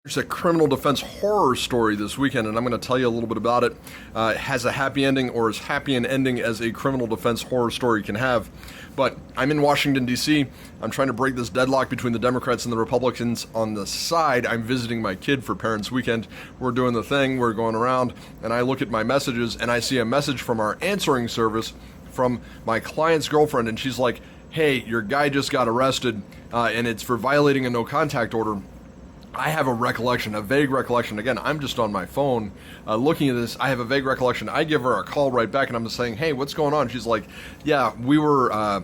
There's a criminal defense horror story this weekend, and I'm going to tell you a little bit about it. It has a happy ending, or as happy an ending as a criminal defense horror story can have. But I'm in Washington, D.C. I'm trying to break this deadlock between the Democrats and the Republicans on the side. I'm visiting my kid for Parents Weekend. We're doing the thing, we're going around, and I look at my messages, and I see a message from our answering service from my client's girlfriend, and she's like, "Hey, your guy just got arrested, and it's for violating a no-contact order." I have a recollection, a vague recollection. Again, I'm just on my phone looking at this. I have a vague recollection. I give her a call right back, and I'm just saying, "Hey, what's going on?" She's like, "Yeah, we were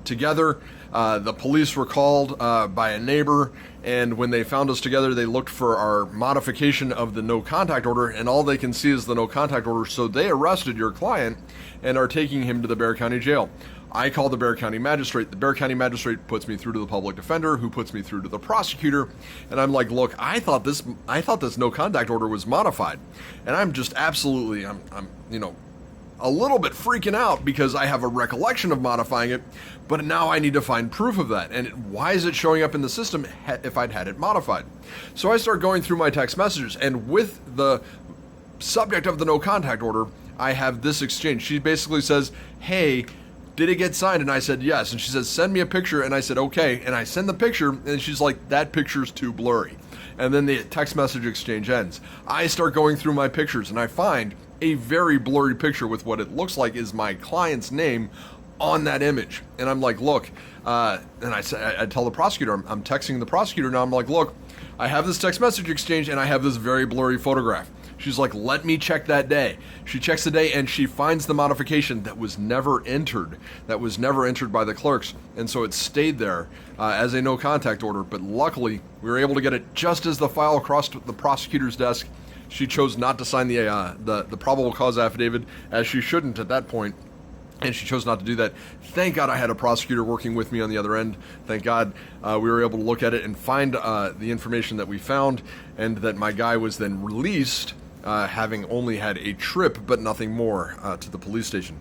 together. The police were called by a neighbor, and when they found us together, they looked for our modification of the no-contact order, and all they can see is the no-contact order, so they arrested your client and are taking him to the Bexar County Jail." I call the Bexar County Magistrate. The Bexar County Magistrate puts me through to the public defender, who puts me through to the prosecutor. And I'm like, "Look, I thought this no contact order was modified." And I'm just absolutely, I'm a little bit freaking out because I have a recollection of modifying it, but now I need to find proof of that. And why is it showing up in the system if I'd had it modified? So I start going through my text messages, and with the subject of the no contact order, I have this exchange. She basically says, "Hey, did it get signed?" And I said, "Yes." And she says, "Send me a picture." And I said, "Okay." And I send the picture, and she's like, "That picture's too blurry." And then the text message exchange ends. I start going through my pictures, and I find a very blurry picture with what it looks like is my client's name on that image. And I'm like, "Look," and I tell the prosecutor, I'm texting the prosecutor now, I'm like, "Look, I have this text message exchange, and I have this very blurry photograph." She's like, "Let me check that day." She checks the day, and she finds the modification that was never entered, by the clerks. And so it stayed there as a no contact order. But luckily, we were able to get it just as the file crossed the prosecutor's desk. She chose not to sign the probable cause affidavit, as she shouldn't at that point. And she chose not to do that. Thank God I had a prosecutor working with me on the other end. Thank God we were able to look at it and find the information that we found, and that my guy was then released, having only had a trip but nothing more, to the police station.